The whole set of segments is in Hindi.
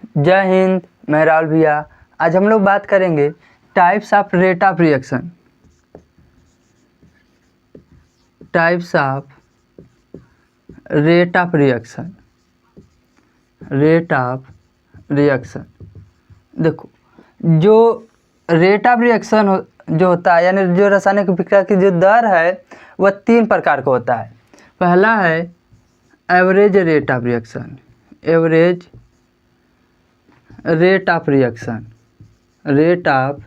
जय हिंद, मैं राहुल भैया। आज हम लोग बात करेंगे types of rate of reaction. Types of rate of reaction. Rate of reaction, देखो जो रेट ऑफ रिएक्शन जो होता है, यानी जो रासायनिक अभिक्रिया की जो दर है वह 3 प्रकार का होता है। पहला है average rate of reaction. Average rate of reaction. Rate of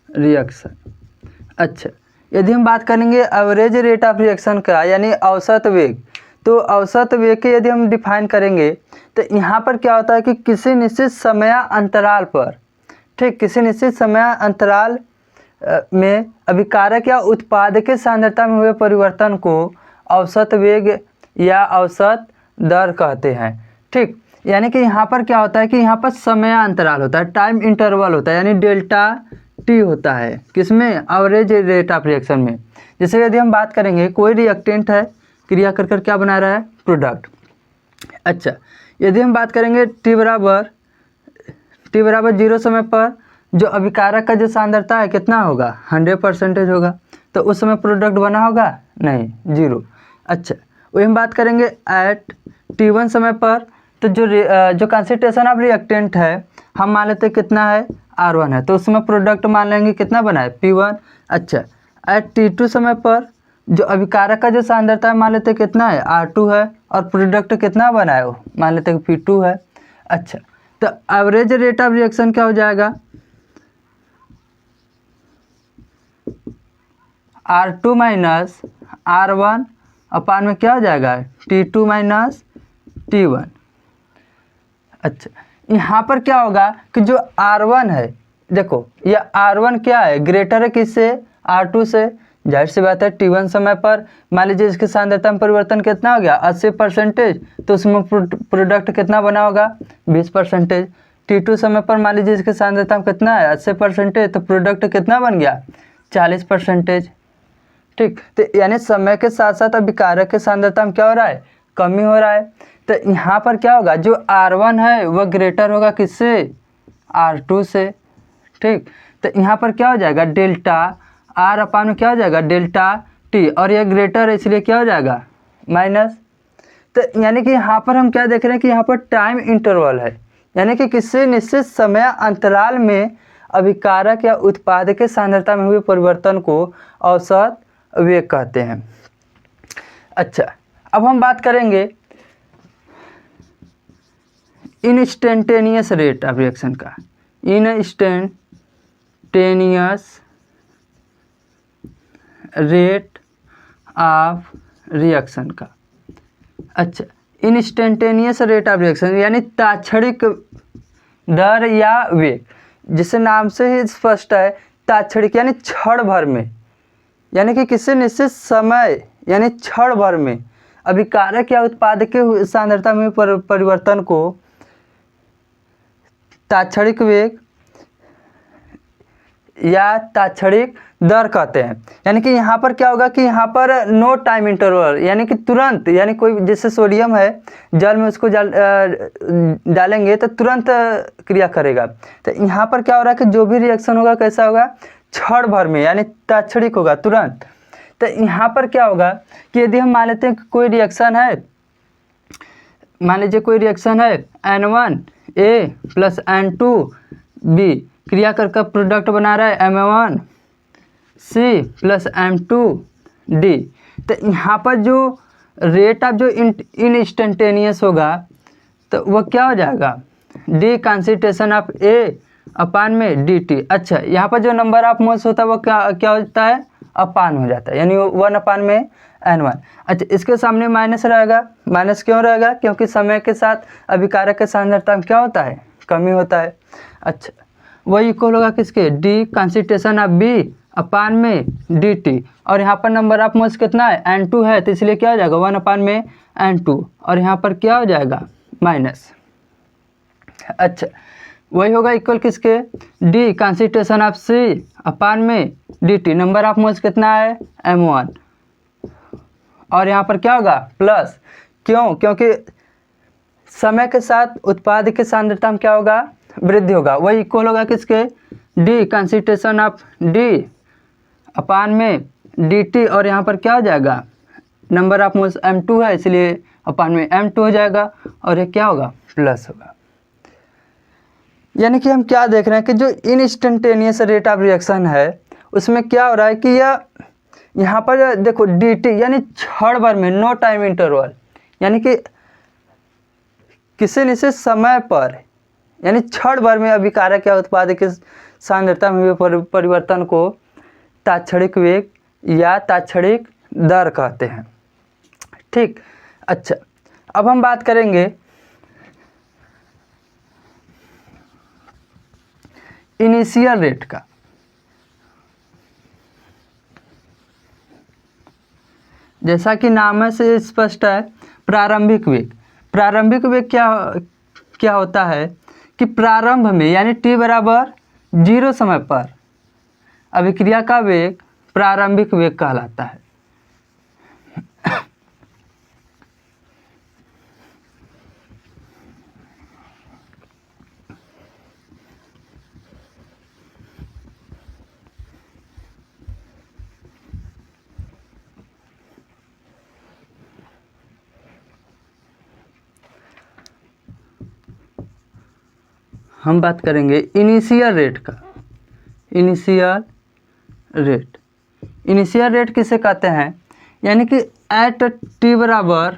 reaction. अच्छा, यदि हम बात करेंगे एवरेज रेट ऑफ रिएक्शन का, यानी औसत वेग, तो औसत वेग के यदि हम डिफाइन करेंगे तो यहाँ पर क्या होता है कि किसी निश्चित समय अंतराल पर, ठीक, किसी निश्चित समय अंतराल में अभिकारक या उत्पाद के सांद्रता में हुए परिवर्तन को औसत वेग या औसत दर कहते हैं। ठीक, यानी कि यहाँ पर क्या होता है कि यहाँ पर समय अंतराल होता है, टाइम इंटरवल होता है, यानी डेल्टा टी होता है किसमें, एवरेज रेट ऑफ रिएक्शन में। जैसे यदि हम बात करेंगे कोई रिएक्टेंट है, क्रिया कर कर क्या बना रहा है, प्रोडक्ट। अच्छा, यदि हम बात करेंगे टी बराबर 0 समय पर जो अभिकारक का जो सांद्रता है कितना होगा, 100% होगा, तो उस समय प्रोडक्ट बना होगा नहीं, 0। अच्छा, वही हम बात करेंगे एट T1 समय पर, तो जो कंसंट्रेशन ऑफ रिएक्टेंट है हम मान लेते कितना है, R1 है, तो उस समय प्रोडक्ट मान लेंगे कितना बना है, P1। अच्छा, एट T2 समय पर जो अभिकारक का जो सांद्रता है मान लेते कितना है, R2 है, और प्रोडक्ट कितना बना है, मान लेते हैं P2 है। अच्छा, तो एवरेज रेट ऑफ रिएक्शन क्या हो जाएगा, R2 माइनस R1 अपान में क्या हो जाएगा, T2 माइनस T1। अच्छा, यहाँ पर क्या होगा कि जो R1 है, देखो ये R1 क्या है, ग्रेटर है किससे, R2 से। जाहिर सी बात है T1 समय पर मान लीजिए इसकी सांद्रता में परिवर्तन कितना हो गया, 80%, तो उसमें प्रोडक्ट कितना बना होगा, 20%। T2 समय पर मान लीजिए इसकी सांद्रता में कितना है, 80%, तो प्रोडक्ट कितना बन गया, 40%। ठीक, तो यानी समय के साथ साथ अभिकारक के सांद्रता में क्या हो रहा है, कमी हो रहा है। तो यहाँ पर क्या होगा, जो R1 है वह ग्रेटर होगा किससे, R2 से। ठीक, तो यहाँ पर क्या हो जाएगा, डेल्टा R अपान में क्या हो जाएगा, डेल्टा T, और यह ग्रेटर है इसलिए क्या हो जाएगा, माइनस। तो यानी कि यहाँ पर हम क्या देख रहे हैं कि यहाँ पर टाइम इंटरवल है, यानी कि किसी निश्चित समय अंतराल में अभिकारक या उत्पाद के सांद्रता में हुए परिवर्तन को औसत वेग कहते हैं। अच्छा, अब हम बात करेंगे इंस्टेंटेनियस रेट ऑफ रिएक्शन का। इंस्टेंटेनियस रेट ऑफ रिएक्शन का। अच्छा, इंस्टेंटेनियस रेट ऑफ रिएक्शन यानी तात्क्षणिक दर या वेग, जिसे नाम से ही स्पष्ट है, तात्क्षणिक यानी क्षण भर में, यानी कि किसी निश्चित समय यानी क्षण भर में अभिकारक या उत्पाद के सांद्रता में परिवर्तन को तात्क्षणिक वेग या तात्क्षणिक दर कहते हैं। यानी कि यहाँ पर क्या होगा कि यहाँ पर नो टाइम इंटरवल, यानी कि तुरंत, यानी कोई जैसे सोडियम है, जल में उसको डालेंगे तो तुरंत क्रिया करेगा। तो यहाँ पर क्या हो रहा है कि जो भी रिएक्शन होगा कैसा होगा, क्षण भर में, यानी तात्क्षणिक होगा, तुरंत। तो यहाँ पर क्या होगा कि यदि हम मान लेते हैं कि कोई रिएक्शन है, मान लीजिए कोई रिएक्शन है N1A प्लस N2B, क्रिया कर प्रोडक्ट बना रहा है M1C प्लस M2D। तो यहाँ पर जो रेट ऑफ जो इंस्टेंटेनियस होगा तो वह क्या हो जाएगा, D कंसंट्रेशन ऑफ A अपान में DT। अच्छा, यहाँ पर जो नंबर ऑफ मोल्स होता है वो क्या होता है, अपान हो जाता है, यानी 1 अपान में N1। अच्छा, इसके सामने माइनस रहेगा, माइनस क्यों रहेगा, क्योंकि समय के साथ अभिकारक के सांद्रता में क्या होता है, कमी होता है। अच्छा, वही इक्वल होगा किसके, D कंसंट्रेशन ऑफ B अपान में DT, और यहाँ पर नंबर ऑफ मोल्स कितना है, N2 है, तो इसलिए क्या हो जाएगा, 1 अपान में N2, और यहाँ पर क्या हो जाएगा, माइनस। अच्छा, वही होगा इक्वल किसके, D कंसंट्रेशन ऑफ C अपान में DT, नंबर ऑफ मोल्स कितना है, M1, और यहाँ पर क्या होगा, प्लस, क्यों, क्योंकि समय के साथ उत्पाद की सांद्रता में क्या होगा, वृद्धि होगा। वही इक्वल होगा किसके, डी कंसंट्रेशन ऑफ डी अपान में डी टी, और यहाँ पर क्या हो जाएगा, नंबर ऑफ मोल्स m2 है इसलिए अपान में m2 हो जाएगा, और ये क्या होगा, प्लस होगा। यानी कि हम क्या देख रहे हैं कि जो इनस्टेंटेनियस रेट ऑफ रिएक्शन है उसमें क्या हो रहा है कि यह यहाँ पर देखो dt यानी क्षण भर में, नो टाइम इंटरवल, यानी कि किसी निश्चित समय पर यानी क्षण भर में अभिकारक या उत्पाद की सांद्रता में हुए परिवर्तन को तात्क्षणिक वेग या तात्क्षणिक दर कहते हैं। ठीक, अच्छा अब हम बात करेंगे इनिशियल रेट का। जैसा कि नाम से स्पष्ट है, प्रारंभिक वेग। प्रारंभिक वेग क्या होता है कि प्रारंभ में यानी t बराबर 0 समय पर अभिक्रिया का वेग प्रारंभिक वेग कहलाता है। हम बात करेंगे इनिशियल रेट का। इनिशियल रेट किसे कहते हैं, यानी कि एट टी बराबर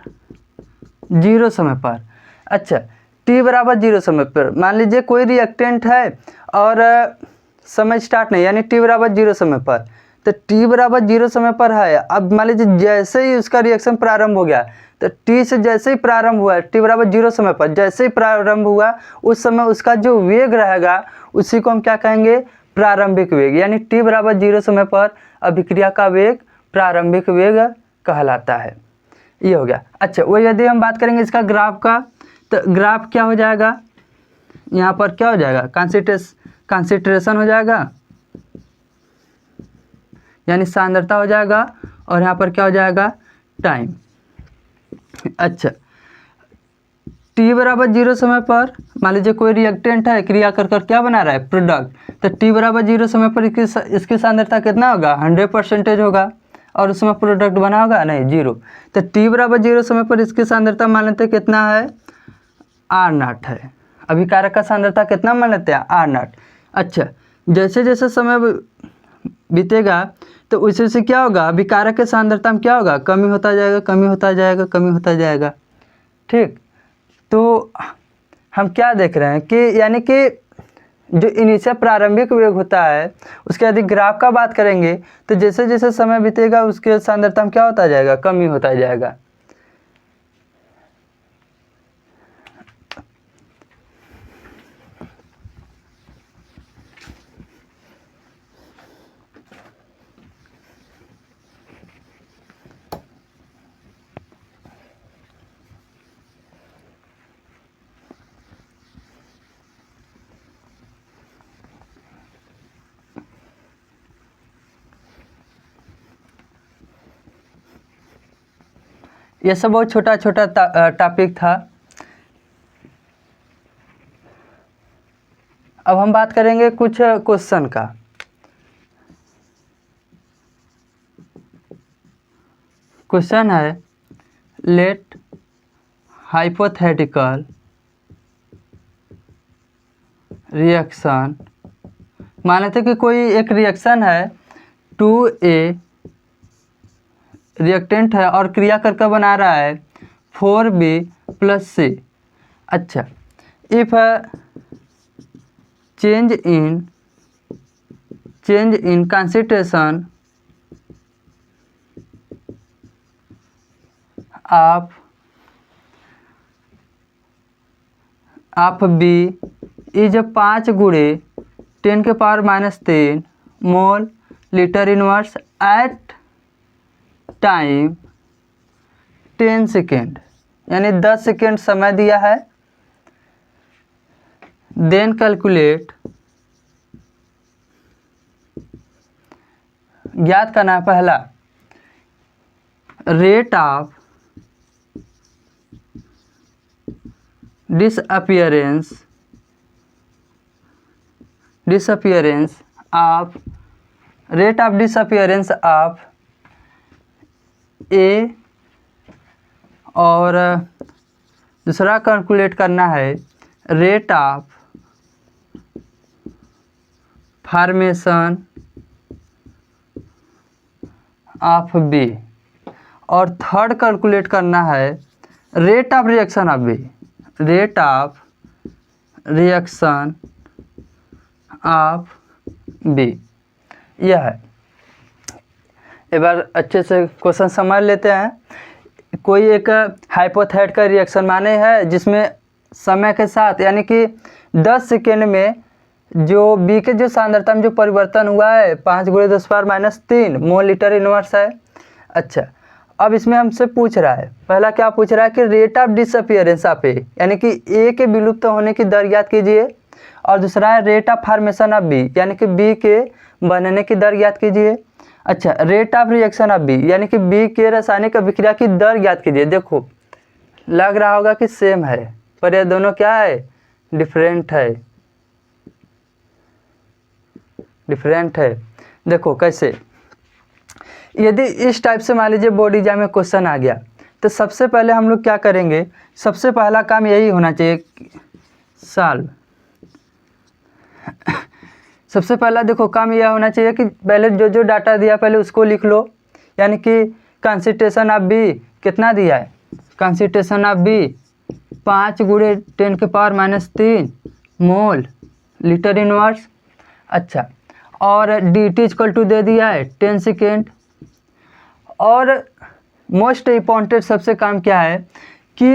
0 समय पर। अच्छा, टी बराबर 0 समय पर मान लीजिए कोई रिएक्टेंट है और समय स्टार्ट नहीं, यानी टी बराबर 0 समय पर, तो टी बराबर 0 समय पर है। अब मान लीजिए जैसे ही उसका रिएक्शन प्रारंभ हो गया, तो टी से जैसे ही प्रारंभ हुआ, टी बराबर 0 समय पर जैसे ही प्रारंभ हुआ उस समय उसका जो वेग रहेगा उसी को हम क्या कहेंगे, प्रारंभिक वेग। यानी टी बराबर 0 समय पर अभिक्रिया का वेग प्रारंभिक वेग कहलाता है। ये हो गया। अच्छा, वो यदि हम बात करेंगे इसका ग्राफ का, तो ग्राफ क्या हो जाएगा, यहाँ पर क्या हो जाएगा, कंसंट्रेशन हो जाएगा यानी सांद्रता हो जाएगा, और यहाँ पर क्या हो जाएगा, टाइम। अच्छा, t बराबर 0 समय पर मान लीजिए कोई रिएक्टेंट है, क्रिया कर क्या बना रहा है, प्रोडक्ट, तो t बराबर 0 समय पर इसकी सांद्रता कितना होगा, 100% होगा, और उसमें प्रोडक्ट बना होगा नहीं, 0। तो t बराबर 0 समय पर इसकी सांद्रता मान लेते हैं कितना है, r0 है। अभिकारक का सांद्रता कितना मान लेते हैं, r0। अच्छा, जैसे जैसे समय बीतेगा तो उसी से क्या होगा, अभिकारक के सांद्रता में क्या होगा, कमी होता जाएगा, कमी होता जाएगा, कमी होता जाएगा। ठीक, तो हम क्या देख रहे हैं कि यानी कि जो इनिशियल प्रारंभिक वेग होता है उसके यदि ग्राफ का बात करेंगे तो जैसे जैसे समय बीतेगा उसके सांद्रता में क्या होता जाएगा, कमी होता जाएगा। यह सब बहुत छोटा छोटा टॉपिक था। अब हम बात करेंगे कुछ क्वेश्चन का। क्वेश्चन है, लेट हाइपोथेटिकल रिएक्शन, मान लेते कि कोई एक रिएक्शन है, 2A रिएक्टेंट है और क्रिया करके बना रहा है 4B + C। अच्छा, if change in concentration of B is 5 × 10⁻³ mole litre inverse at time 10 second, यानी 10 सेकेंड समय दिया है। देन कैलकुलेट, ज्ञात करना है पहला rate of disappearance of rate of disappearance of A, और दूसरा कैलकुलेट करना है rate of formation of B, और थर्ड कैलकुलेट करना है rate of reaction of B, rate of reaction of B. यह है। एक बार अच्छे से क्वेश्चन समझ लेते हैं। कोई एक हाइपोथेटिकल रिएक्शन माने है जिसमें समय के साथ यानी कि 10 सेकेंड में जो बी के जो सांद्रता में जो परिवर्तन हुआ है 5 × 10⁻³ मोल लीटर इनवर्स है। अच्छा, अब इसमें हमसे पूछ रहा है, पहला क्या पूछ रहा है कि rate of disappearance of A, यानी कि ए के विलुप्त होने की दर ज्ञात कीजिए, और दूसरा है rate of formation of B, यानी कि बी के बनने की दर ज्ञात कीजिए। अच्छा, rate of reaction of B, यानी कि बी के रासायनिक अभिक्रिया की दर ज्ञात कीजिए। देखो लग रहा होगा कि सेम है, पर ये दोनों क्या है, डिफरेंट है, डिफरेंट है। देखो कैसे, यदि इस टाइप से मान लीजिए बोर्ड एग्जाम में क्वेश्चन आ गया, तो सबसे पहले हम लोग क्या करेंगे, सबसे पहला काम यही होना चाहिए सॉल्व। सबसे पहला देखो काम यह होना चाहिए कि पहले जो जो डाटा दिया पहले उसको लिख लो, यानी कि कंसंट्रेशन ऑफ बी कितना दिया है, concentration of B 5 × 10⁻³ mole litre inverse. अच्छा, और dt = दे दिया है 10 सेकेंड। और मोस्ट इम्पॉर्टेंट सबसे काम क्या है कि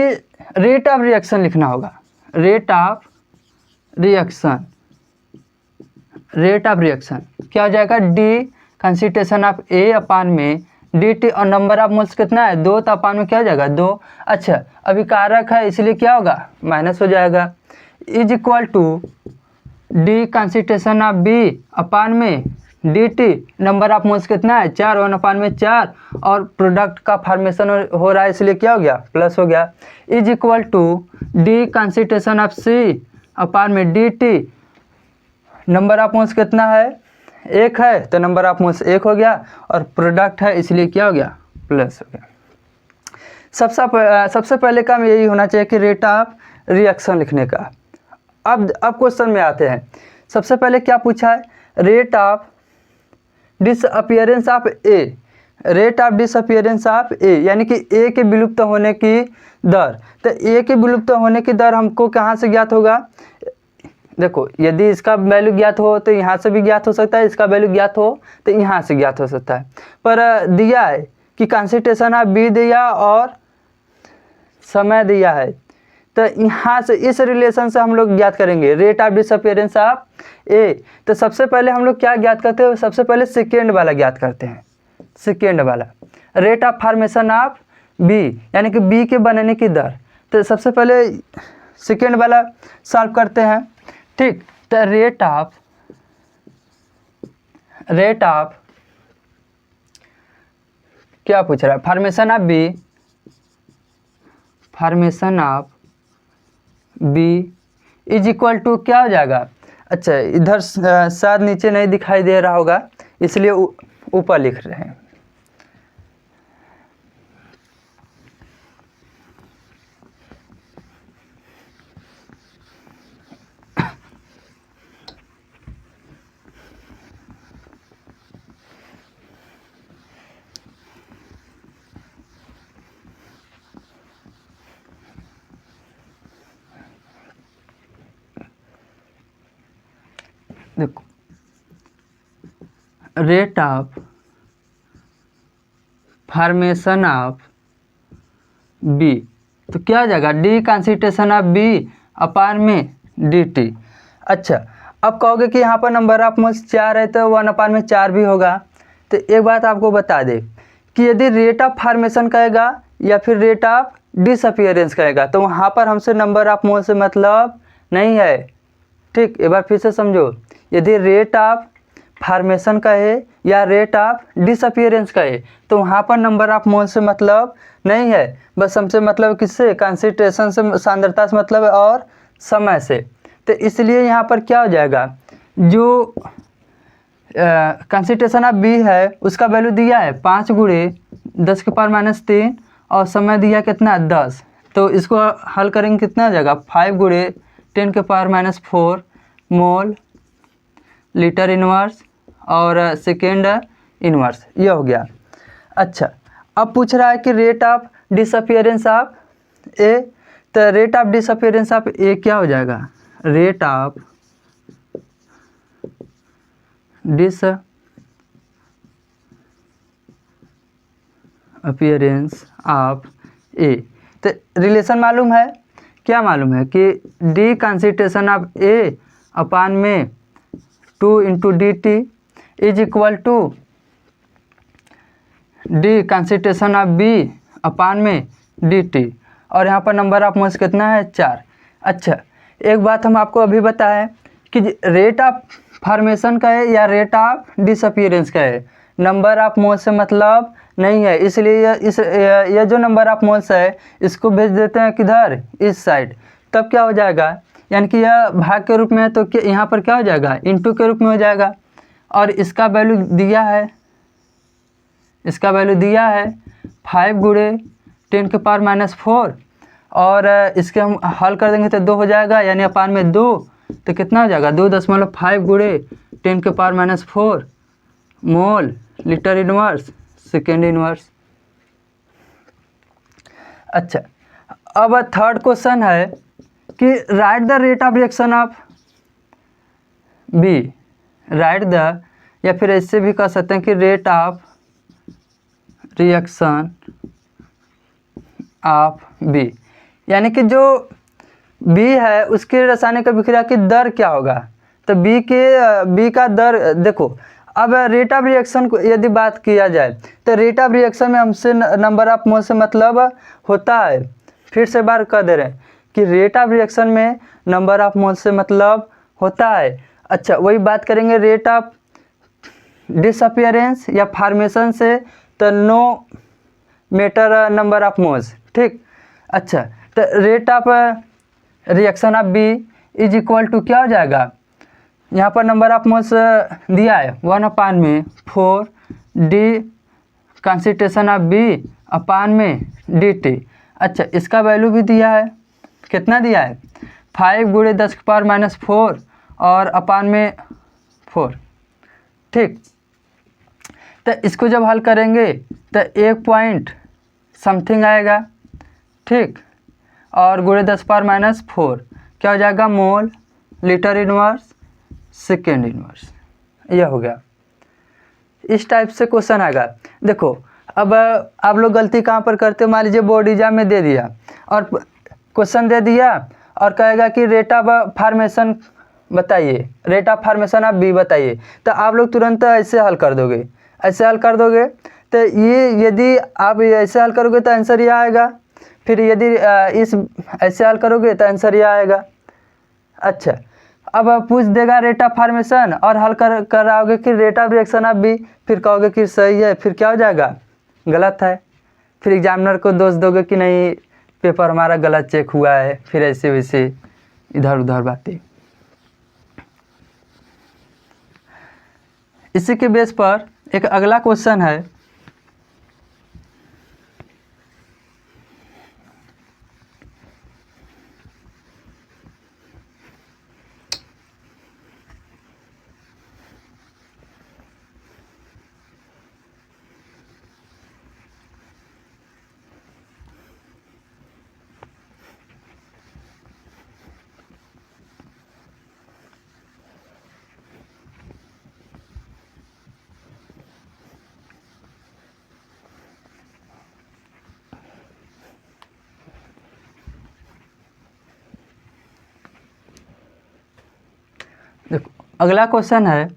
रेट ऑफ रिएक्शन लिखना होगा, rate of reaction, rate of reaction क्या हो जाएगा, D concentration of A upon में dt, और नंबर ऑफ मोल्स कितना है 2, तो अपान में क्या हो जाएगा 2। अच्छा, अभी कारक है इसलिए क्या होगा माइनस हो जाएगा, is equal to D concentration of B upon में dt, नंबर ऑफ मोल्स कितना है 4, 1/4, और प्रोडक्ट का फॉर्मेशन हो रहा है इसलिए क्या हो गया प्लस हो गया, is equal to D concentration of C upon में dt, नंबर ऑफ मोल्स कितना है 1 है, तो नंबर ऑफ मोल्स 1 हो गया, और प्रोडक्ट है इसलिए क्या हो गया प्लस हो गया। सबसे पहले काम यही होना चाहिए कि रेट ऑफ रिएक्शन लिखने का। अब क्वेश्चन में आते हैं, सबसे पहले क्या पूछा है, rate of disappearance of A, rate of disappearance of A, यानी कि ए के विलुप्त होने की दर। तो ए के विलुप्त होने की दर हमको कहाँ से ज्ञात होगा, देखो यदि इसका वैल्यू ज्ञात हो तो यहाँ से भी ज्ञात हो सकता है, इसका वैल्यू ज्ञात हो तो यहाँ से ज्ञात हो सकता है। पर दिया है कि कंसंट्रेशन ऑफ बी दिया और समय दिया है, तो यहाँ से इस रिलेशन से हम लोग ज्ञात करेंगे rate of disappearance of A. तो सबसे पहले हम लोग क्या ज्ञात करते हैं, सबसे पहले सेकेंड वाला ज्ञात करते हैं, सेकेंड वाला rate of formation of B, यानी कि बी के बनने की दर। तो सबसे पहले सेकेंड वाला सॉल्व करते हैं, ठीक। तो रेट ऑफ क्या पूछ रहा है, formation of B, formation of B is equal to क्या हो जाएगा। अच्छा, इधर शायद नीचे नहीं दिखाई दे रहा होगा इसलिए ऊपर लिख रहे हैं। देखो rate of formation of B, तो क्या हो जाएगा D concentration of B upon में dt। अच्छा, अब कहोगे कि यहाँ पर नंबर ऑफ मोल्स 4 है तो 1/4 भी होगा। तो एक बात आपको बता दे कि यदि रेट ऑफ फॉर्मेशन कहेगा या फिर रेट ऑफ डिसअपियरेंस कहेगा तो वहाँ पर हमसे नंबर ऑफ मोल से मतलब नहीं है, ठीक। एक बार फिर से समझो, यदि रेट ऑफ फॉर्मेशन कहे या रेट ऑफ डिसअपियरेंस का है, तो वहाँ पर नंबर ऑफ मोल से मतलब नहीं है, बस हमसे मतलब किससे, कंसंट्रेशन से, सांद्रता से मतलब है और समय से। तो इसलिए यहाँ पर क्या हो जाएगा, जो कंसंट्रेशन ऑफ बी है उसका वैल्यू दिया है 5 गुणे 10⁻³ और समय दिया कितना 10, तो इसको हल करेंगे कितना आ जाएगा 5 गुणे 10⁻⁴ मोल लीटर इनवर्स और सेकेंड इनवर्स, ये हो गया। अच्छा, अब पूछ रहा है कि rate of disappearance of A, तो rate of disappearance of A क्या हो जाएगा, rate of disappearance of A, तो रिलेशन मालूम है, क्या मालूम है कि d concentration of A upon में 2 × dt is equal to D concentration of B upon में dt, और यहाँ पर नंबर ऑफ मोल्स कितना है 4। अच्छा, एक बात हम आपको अभी बताएं कि रेट ऑफ फॉर्मेशन का है या रेट ऑफ डिसअपियरेंस का है, नंबर ऑफ मोल्स से मतलब नहीं है, इसलिए ये जो नंबर ऑफ मोल्स है इसको भेज देते हैं किधर, इस साइड, तब क्या हो जाएगा, यानी कि यह भाग के रूप में है तो यहाँ पर क्या हो जाएगा, इनटू के रूप में हो जाएगा, और इसका वैल्यू दिया है, इसका वैल्यू दिया है 5 गुणे 10⁻⁴, और इसके हम हल कर देंगे तो 2 हो जाएगा, यानी अपान में 2, तो कितना हो जाएगा 2.5 गुणे 10⁻⁴ mole litre inverse second inverse. अच्छा, अब थर्ड क्वेश्चन है कि right the rate of reaction of B, right the, या फिर ऐसे भी कह सकते हैं कि rate of reaction of B, यानी कि जो बी है उसकी रासायनिक अभिक्रिया की दर क्या होगा, तो बी का दर देखो। अब रेट ऑफ रिएक्शन को यदि बात किया जाए तो रेट ऑफ रिएक्शन में हमसे नंबर ऑफ मोल से मतलब होता है, फिर से बार कह दे रहे हैं कि रेट ऑफ रिएक्शन में नंबर ऑफ मोल से मतलब होता है। अच्छा, वही बात करेंगे रेट ऑफ डिसअपियरेंस या फॉर्मेशन से, तो no matter number of moles, ठीक। अच्छा, तो rate of reaction of B is equal to क्या हो जाएगा, यहाँ पर नंबर ऑफ मोल्स दिया है 1/4 D concentration of B upon में dt। अच्छा, इसका वैल्यू भी दिया है, कितना दिया है 5 गुणे 10⁻⁴ और अपान में 4, ठीक। तो इसको जब हल करेंगे तो 1 पॉइंट समथिंग आएगा, ठीक, और गुणे 10⁻⁴ क्या हो जाएगा मोल लीटर इनवर्स सेकेंड इनवर्स, यह हो गया। इस टाइप से क्वेश्चन आएगा। देखो, अब आप लोग गलती कहाँ पर करते हो, मान लीजिए बोर्ड एग्जाम में दे दिया और क्वेश्चन दे दिया और कहेगा कि रेट ऑफ फॉर्मेशन बताइए, rate of formation of B बताइए, तो आप लोग तुरंत ऐसे हल कर दोगे, ऐसे हल कर दोगे, तो ये यदि आप ऐसे हल करोगे तो आंसर ये आएगा, फिर यदि इस ऐसे हल करोगे तो आंसर ये आएगा। अच्छा, अब पूछ देगा रेट ऑफ फॉर्मेशन और हल कराओगे कि rate of reaction of B, फिर कहोगे कि सही है, फिर क्या हो जाएगा गलत है, फिर एग्जामिनर को दोष दोगे कि नहीं पेपर हमारा गलत चेक हुआ है, फिर ऐसे वैसे इधर उधर बातें। इसी के बेस पर एक अगला क्वेश्चन है, देखो अगला क्वेश्चन है,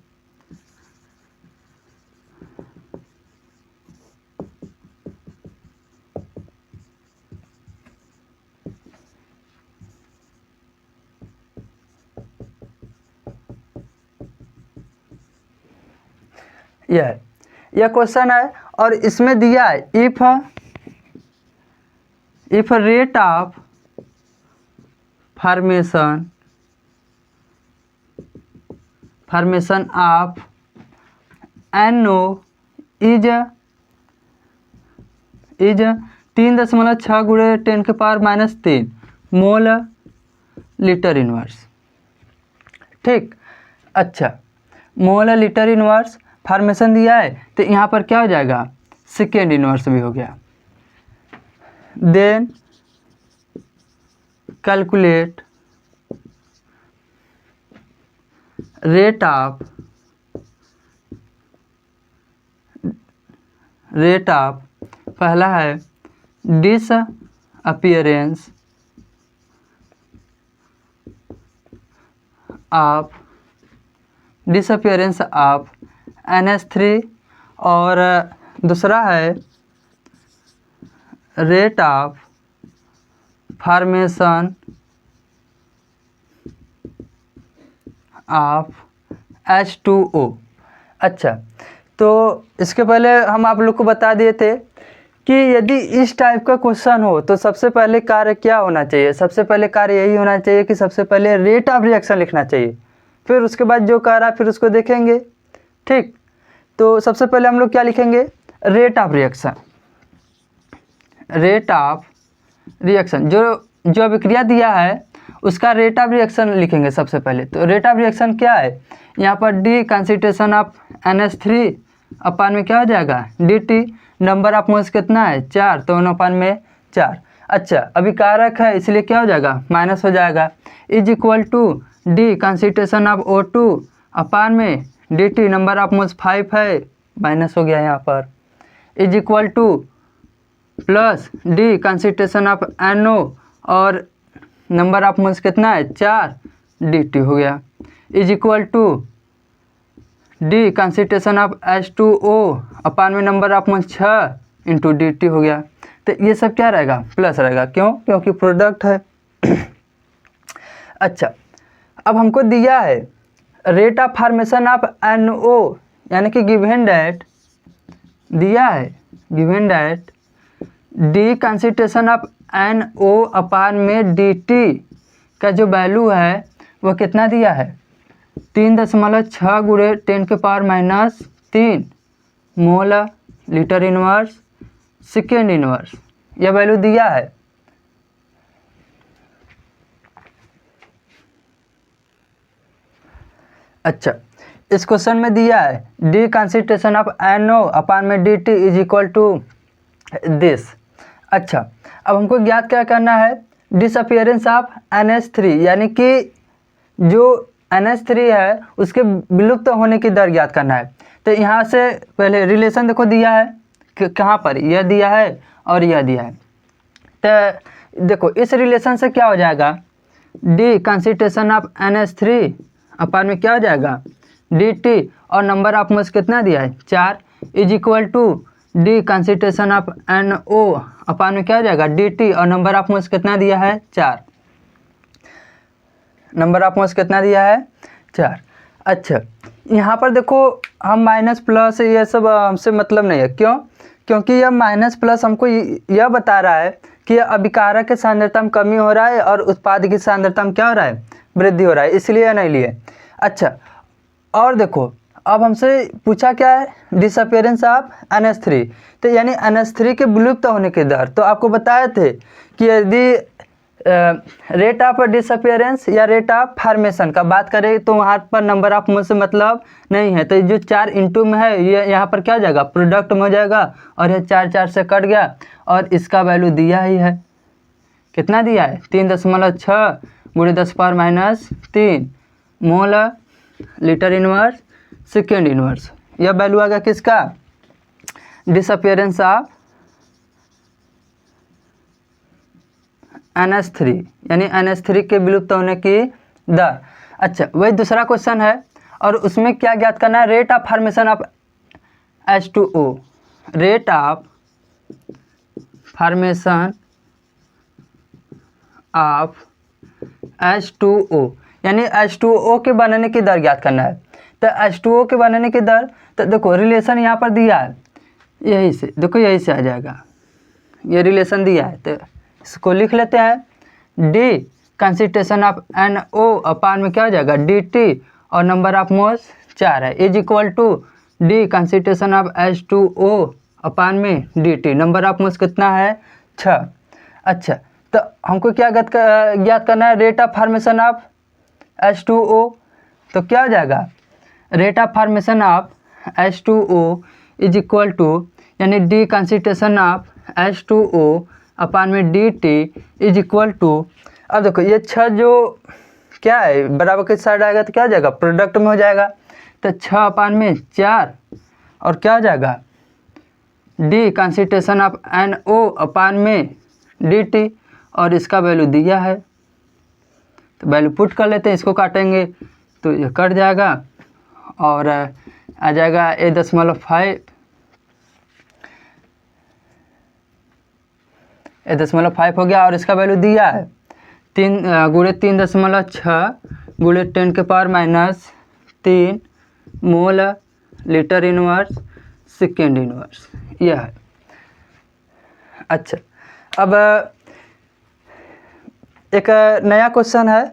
यह क्वेश्चन है और इसमें दिया है if rate of formation of NO is 3.6 × 10⁻³ mole litre inverse. ठीक, अच्छा, मोल लीटर इनवर्स फॉर्मेशन दिया है तो यहाँ पर क्या हो जाएगा, सेकेंड इनवर्स भी हो गया। देन कैलकुलेट रेट ऑफ पहला है डिसअपीयरेंस ऑफ NH3 और दूसरा है rate of formation of H2O। अच्छा, तो इसके पहले हम आप लोग को बता दिए थे कि यदि इस टाइप का क्वेश्चन हो तो सबसे पहले कार्य क्या होना चाहिए। सबसे पहले कार्य यही होना चाहिए कि सबसे पहले रेट ऑफ रिएक्शन लिखना चाहिए, फिर उसके बाद जो कार्य फिर उसको देखेंगे। ठीक, तो सबसे पहले हम लोग क्या लिखेंगे, रेट ऑफ रिएक्शन जो अभिक्रिया दिया है उसका रेट ऑफ रिएक्शन लिखेंगे सबसे पहले। तो रेट ऑफ रिएक्शन क्या है, यहाँ पर डी कंसंट्रेशन ऑफ NH3 अपान में क्या हो जाएगा DT, नंबर ऑफ मोल्स कितना है 4, तो 1/4। अच्छा, अभी कारक है इसलिए क्या हो जाएगा, माइनस हो जाएगा, is equal to D concentration of O2 upon में DT, नंबर ऑफ मोल्स 5 है, माइनस हो गया यहाँ पर, is equal to plus D concentration of NO और नंबर ऑफ मोल्स कितना है 4, DT हो गया, is equal to D concentration of H2O upon में number of moles 6 into DT हो गया। तो ये सब क्या रहेगा, प्लस रहेगा, क्यों, क्योंकि प्रोडक्ट है। अच्छा, अब हमको दिया है rate of formation of NO, यानी कि गिवन डैट दिया है, given that D concentration of NO upon में DT का जो वैल्यू है वो कितना दिया है, 3.6 × 10⁻³ mole litre inverse second inverse, यह वैल्यू दिया है। अच्छा, इस क्वेश्चन में दिया है D concentration of NO upon में DT is equal to this. अच्छा, अब हमको ज्ञात क्या करना है, डिसअपीयरेंस ऑफ NH3, यानी कि जो NH3 है उसके विलुप्त होने की दर ज्ञात करना है। तो यहाँ से पहले रिलेशन देखो दिया है, कहाँ पर, यह दिया है और यह दिया है। तो देखो इस रिलेशन से क्या हो जाएगा, डी कंसंट्रेशन ऑफ NH3 अपान में क्या हो जाएगा DT और नंबर ऑफ मोल्स कितना दिया है 4, is equal to D concentration of NO upon में क्या हो जाएगा DT और नंबर ऑफ मोल्स कितना दिया है 4, नंबर ऑफ मोल्स कितना दिया है 4। अच्छा, यहाँ पर देखो हम माइनस प्लस ये सब हमसे मतलब नहीं है, क्यों, क्योंकि यह माइनस प्लस हमको यह बता रहा है कि अभिकारक की सांद्रता में कमी हो रहा है और उत्पाद की सांद्रता में क्या हो रहा है, वृद्धि हो रहा है, इसलिए नहीं लिए। अच्छा, और देखो अब हमसे पूछा क्या है, डिसअपीयरेंस ऑफ NH3, तो यानी NH3 के विलुप्त होने की दर। तो आपको बताए थे कि यदि रेट ऑफ डिसअपीयरेंस या रेट ऑफ फॉर्मेशन का बात करें तो वहाँ पर नंबर ऑफ मोल से मतलब नहीं है, तो जो 4 इंटू में है ये यहाँ पर क्या हो जाएगा, प्रोडक्ट में हो जाएगा, और यह 4 से कट गया और इसका वैल्यू दिया ही है, कितना दिया है 3.6 × 10⁻³ mole litre inverse second inverse. यह वैल्यू आ गया किसका, डिसअपीयरेंस ऑफ NH3, यानी NH3 के विलुप्त होने की दर। अच्छा, वही दूसरा क्वेश्चन है और उसमें क्या ज्ञात करना है, rate of formation of H2O, rate of formation of H2O, यानी H2O के बनने की दर ज्ञात करना है। तो H2O के बनने की दर, तो देखो रिलेशन यहाँ पर दिया है, यही से देखो, यही से आ जाएगा, ये रिलेशन दिया है, तो इसको लिख लेते हैं। D concentration of NO upon में क्या हो जाएगा DT, और नंबर ऑफ मोल्स 4 है, is equal to D concentration of H2O upon में DT, नंबर ऑफ मोल्स कितना है 6। अच्छा, तो हमको क्या ज्ञात करना है, rate of formation of H2O, तो क्या हो जाएगा, rate of formation of H2O is equal to, यानी D concentration of H2O upon में DT इज इक्वल टू, अब देखो ये 6 जो क्या है बराबर के साइड आएगा तो क्या हो जाएगा, प्रोडक्ट में हो जाएगा, तो 6 अपान में 4, और क्या हो जाएगा D concentration of NO upon में DT, और इसका वैल्यू दिया है, तो वैल्यू पुट कर लेते हैं, इसको काटेंगे तो ये कट जाएगा, और आ जाएगा 8.5 हो गया, और इसका वैल्यू दिया है 3 गुणे 3.6 गुणे 10 के पावर माइनस 3 मोल लीटर इनवर्स सेकेंड इनवर्स, यह है। अच्छा, अब एक नया क्वेश्चन है,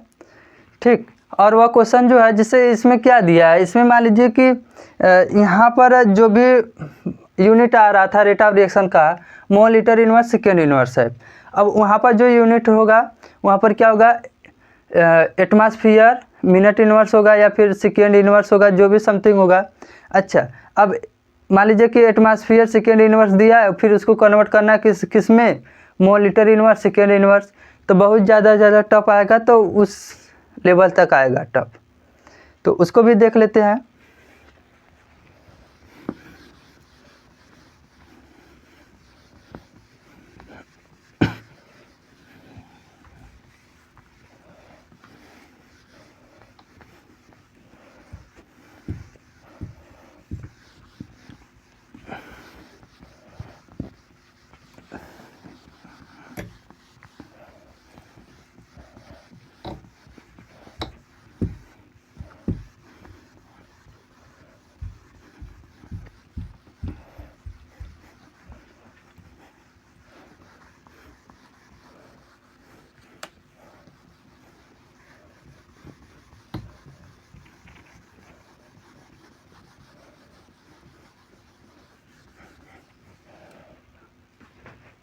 ठीक, और वह क्वेश्चन जो है जिससे इसमें क्या दिया है, इसमें मान लीजिए कि यहाँ पर जो भी यूनिट आ रहा था रेट ऑफ रिएक्शन का, मोल लीटर इनवर्स सेकेंड इनवर्स है। अब वहाँ पर जो यूनिट होगा वहाँ पर क्या होगा, एटमॉस्फेयर मिनट इनवर्स होगा या फिर सेकेंड इनवर्स होगा, जो भी समथिंग होगा। अच्छा, अब मान लीजिए कि एटमॉस्फेयर सेकेंड इनवर्स दिया है, फिर उसको कन्वर्ट करना है किस में, मोल लीटर इनवर्स सेकेंड इनवर्स, तो बहुत ज़्यादा टफ आएगा, तो उस लेवल तक आएगा टफ, तो उसको भी देख लेते हैं।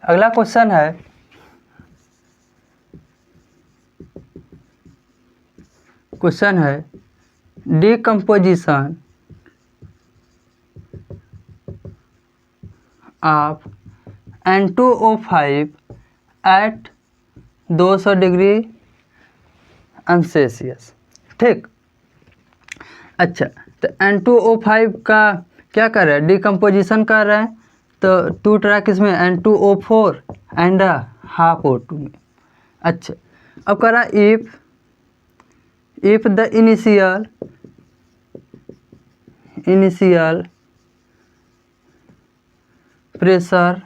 अगला क्वेश्चन है decomposition of N2O5 at 200 degree Celsius, ठीक। अच्छा, तो N2O5 का क्या कर रहा है, डिकम्पोजिशन कर रहे हैं, तो टूट रहा है किसमें, N2O4 एंड हाफ O2 में। अच्छा, अब कह रहा if the initial pressure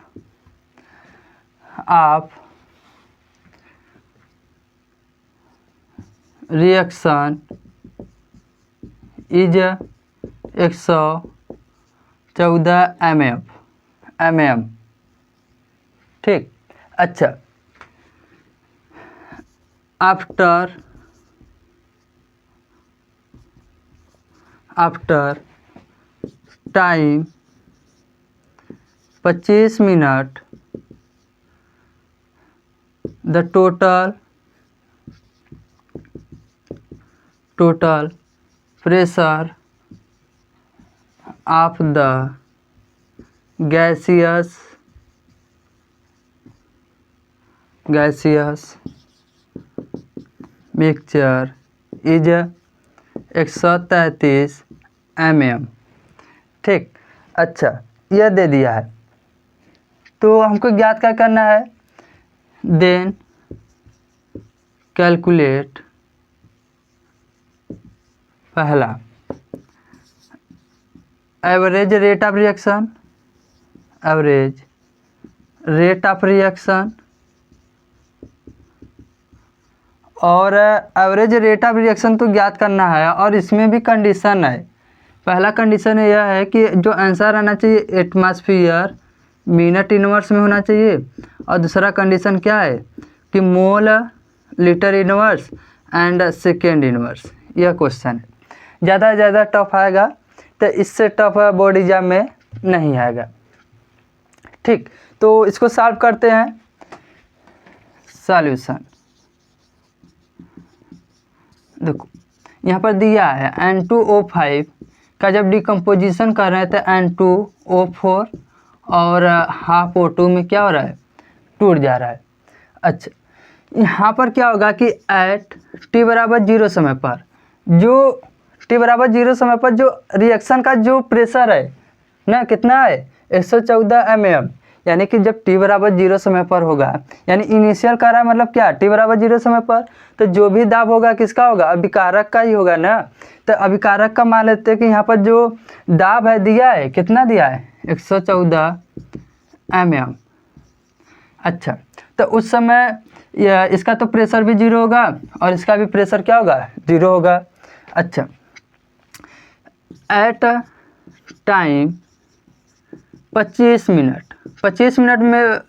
of reaction is 114 mm, ठीक। अच्छा, after time 25 minute the total pressure of the gaseous mixture is 133 mm, ठीक। अच्छा, यह दे दिया है, तो हमको ज्ञात क्या करना है, देन कैलकुलेट, पहला average rate of reaction, average rate of reaction, और एवरेज रेट ऑफ रिएक्शन तो ज्ञात करना है, और इसमें भी कंडीशन है पहला कंडीशन यह है कि जो आंसर आना चाहिए एटमॉस्फेयर मिनट इनवर्स में होना चाहिए, और दूसरा कंडीशन क्या है कि मोल litre inverse and second inverse. यह क्वेश्चन है, ज़्यादा से ज़्यादा टफ आएगा, तो इससे टफ बोर्ड एग्जाम में नहीं आएगा। ठीक, तो इसको सॉल्व करते हैं। सॉल्यूशन देखो यहाँ पर दिया है N2O5 का जब डिकम्पोजिशन कर रहे हैं तो N2O4 और हाफ O2 में क्या हो रहा है, टूट जा रहा है। अच्छा, यहाँ पर क्या होगा कि एट t बराबर 0 समय पर जो t बराबर 0 समय पर जो रिएक्शन का जो प्रेशर है ना, कितना है 114 mm, यानी कि जब t बराबर 0 समय पर होगा, यानी इनिशियल कर रहा है मतलब क्या, t बराबर 0 समय पर, तो जो भी दाब होगा किसका होगा, अभिकारक का ही होगा ना। तो अभिकारक का मान लेते हैं कि यहाँ पर जो दाब है दिया है, कितना दिया है 114 mm। अच्छा, तो उस समय इसका तो प्रेशर भी 0 होगा और इसका भी प्रेशर क्या होगा, 0 होगा। अच्छा, एट टाइम 25 मिनट में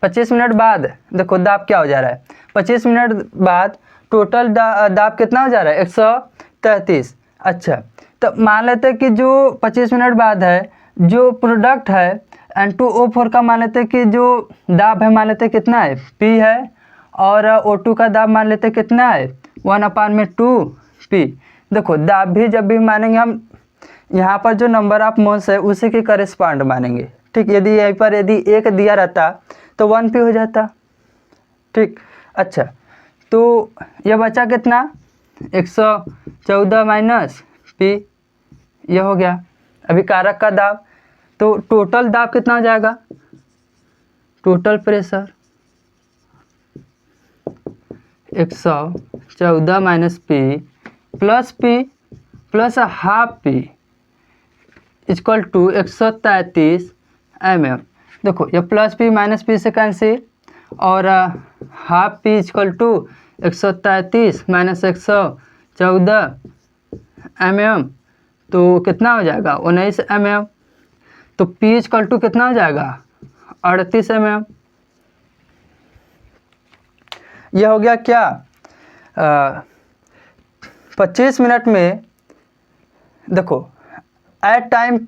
25 मिनट बाद देखो दाब क्या हो जा रहा है, 25 मिनट बाद टोटल दाब कितना हो जा रहा है 133। अच्छा, तो मान लेते हैं कि जो 25 मिनट बाद है जो प्रोडक्ट है N2O4 का, मान लेते हैं कि जो दाब है मान लेते हैं कितना है P है, और O2 का दाब मान लेते हैं कितना है 1/2P। देखो दाब भी जब भी मानेंगे हम यहाँ पर जो नंबर ऑफ मोल्स है उसी के करेस्पॉन्ड मानेंगे। ठीक, यदि यहीं पर यदि 1 दिया रहता तो 1P हो जाता। ठीक, अच्छा, तो यह बचा कितना 114 माइनस P, यह हो गया अभिकारक का दाब। तो टोटल दाब कितना हो जाएगा, total pressure 114 minus P plus half P equal to 133 mm। देखो ये प्लस P माइनस P से कैंसिल, और half P equal to 133 minus 114 mm, तो कितना हो जाएगा 19 mm। तो P इक्वल टू कितना हो जाएगा 38 mm। यह हो गया क्या 25 मिनट में, देखो एट टाइम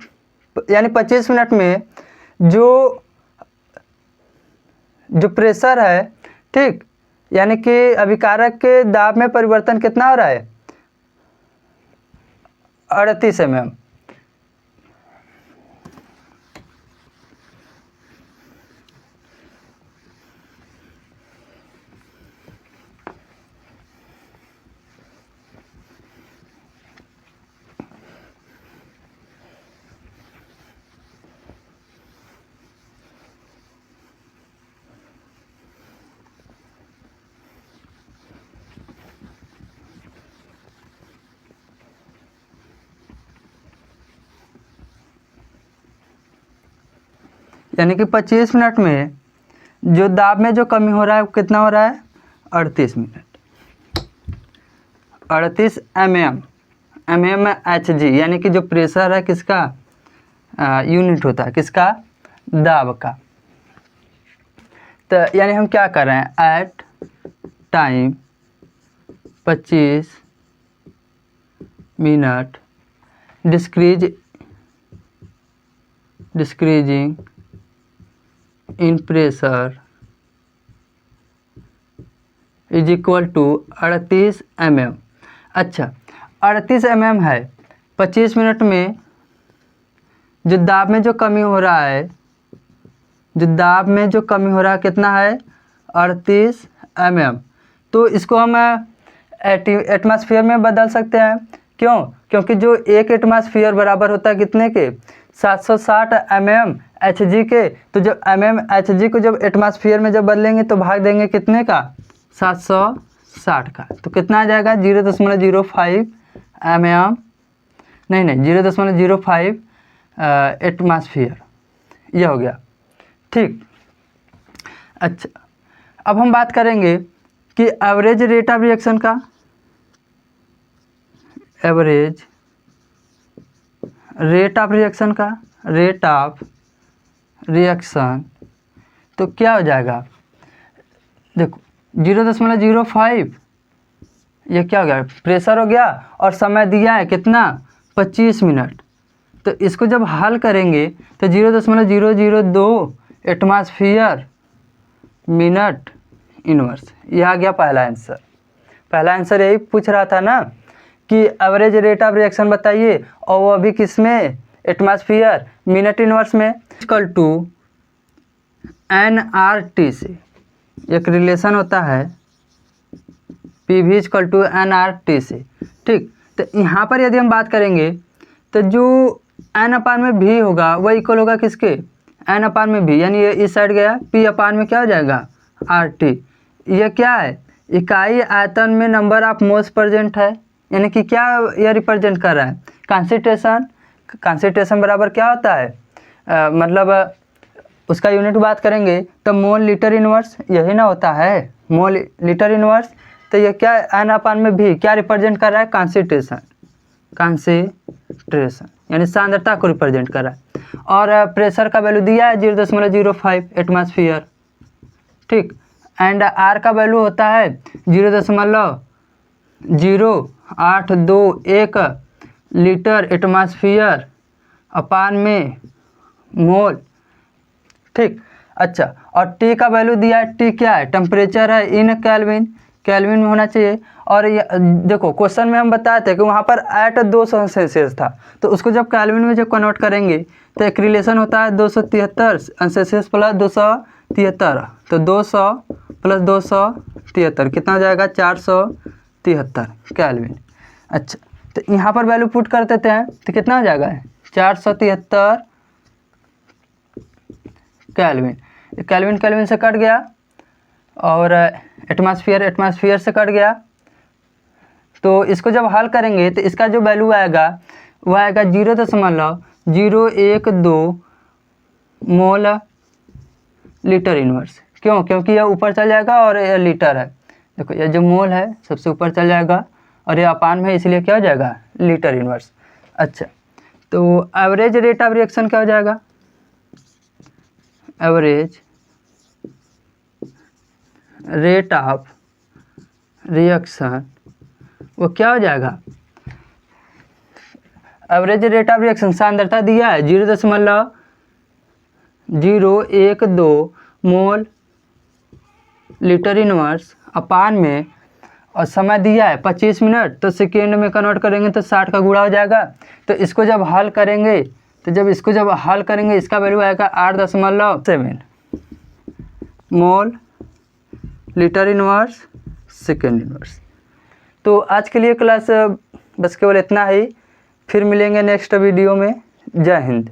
यानी 25 मिनट में जो प्रेशर है, ठीक, यानी कि अभिकारक के दाब में परिवर्तन कितना हो रहा है 38 mm। यानी कि 25 मिनट में जो दाब में जो कमी हो रहा है वो कितना हो रहा है 38 मिनट, 38 mm Hg, यानी कि जो प्रेशर है किसका यूनिट होता है किसका, दाब का। तो यानी हम क्या कर रहे हैं at time 25 minute decreasing in pressure is equal to 38 mm। अच्छा, 38 mm है, 25 मिनट में जो दाब में जो कमी हो रहा है, कितना है 38 mm। तो इसको हम एटमॉस्फेयर में बदल सकते हैं। क्यों, क्योंकि जो एक एटमॉस्फेयर बराबर होता है कितने के 760 mm Hg के। तो जब mm Hg को जब एटमॉस्फेयर में जब बदलेंगे तो भाग देंगे कितने का 760 का, तो कितना आ जाएगा 0.05 mm, नहीं 0.05 एटमॉस्फेयर। यह हो गया। ठीक, अच्छा, अब हम बात करेंगे कि एवरेज रेट ऑफ रिएक्शन का। एवरेज रेट ऑफ रिएक्शन का, रेट ऑफ रिएक्शन तो क्या हो जाएगा, देखो 0.05, ये क्या हो गया, प्रेशर हो गया और समय दिया है कितना 25 मिनट। तो इसको जब हल करेंगे तो 0.002 एटमॉस्फेयर मिनट इनवर्स, ये आ गया पहला आंसर। पहला आंसर यही पूछ रहा था ना कि एवरेज रेट ऑफ रिएक्शन बताइए, और वो अभी किस में, एटमॉस्फेयर मिनट इनवर्स में। इक्वल टू NRT से एक रिलेशन होता है, PV इक्वल टू NRT से, ठीक। तो यहाँ पर यदि हम बात करेंगे तो जो N/V होगा वह इक्वल होगा किसके, N/V, यानी ये इस साइड गया, P/, में क्या हो जाएगा RT। ये क्या है, इकाई आयतन में नंबर ऑफ मोल्स प्रेजेंट है, यानी कि क्या यह रिप्रेजेंट कर रहा है, कंसंट्रेशन। कंसंट्रेशन बराबर क्या होता है, मतलब उसका यूनिट बात करेंगे तो मोल लीटर इनवर्स, यही ना होता है, मोल लीटर इनवर्स। तो ये क्या N/V क्या रिप्रेजेंट कर रहा है, कंसंट्रेशन, कंसंट्रेशन यानी सांद्रता को रिप्रेजेंट कर रहा है। और प्रेशर का वैल्यू दिया है 0.05 एटमॉस्फेयर, ठीक। एंड R का वैल्यू होता है 0.0821 लीटर एटमॉस्फेयर अपान में मोल, ठीक। अच्छा, और T का वैल्यू दिया है, T क्या है, टेम्परेचर है इन केल्विन, केल्विन में होना चाहिए। और ये देखो क्वेश्चन में हम बताए थे कि वहाँ पर एट 200 सेल्सियस था, तो उसको जब केल्विन में जब कन्वर्ट करेंगे तो एक रिलेशन होता है 273 सेल्सियस प्लस 273, तो 200 प्लस 273 कितना हो जाएगा 473 केल्विन। अच्छा, तो यहाँ पर वैल्यू पुट कर देते हैं तो कितना हो जाएगा 473 केल्विन। केल्विन केल्विन से कट गया और एटमॉस्फेयर से कट गया। तो इसको जब हल करेंगे तो इसका जो वैल्यू आएगा वह आएगा 0.012 मोल लीटर इनवर्स। क्यों, क्योंकि यह ऊपर चल जाएगा और यह लीटर है, देखो यह जो मोल है सबसे ऊपर चल जाएगा और यह अपान में, इसलिए क्या हो जाएगा लीटर इनवर्स। अच्छा, तो एवरेज रेट ऑफ रिएक्शन क्या हो जाएगा, एवरेज रेट ऑफ रिएक्शन वो क्या हो जाएगा, एवरेज रेट ऑफ रिएक्शन सांद्रता दिया है 0.012 मोल लीटर इनवर्स अपान में, और समय दिया है 25 मिनट, तो सेकेंड में कन्वर्ट करेंगे तो 60 का गुणा हो जाएगा। तो इसको जब हल करेंगे इसका वैल्यू आएगा 8.7 मोल लीटर इनवर्स सेकेंड इनवर्स। तो आज के लिए क्लास बस केवल इतना ही, फिर मिलेंगे नेक्स्ट वीडियो में। जय हिंद।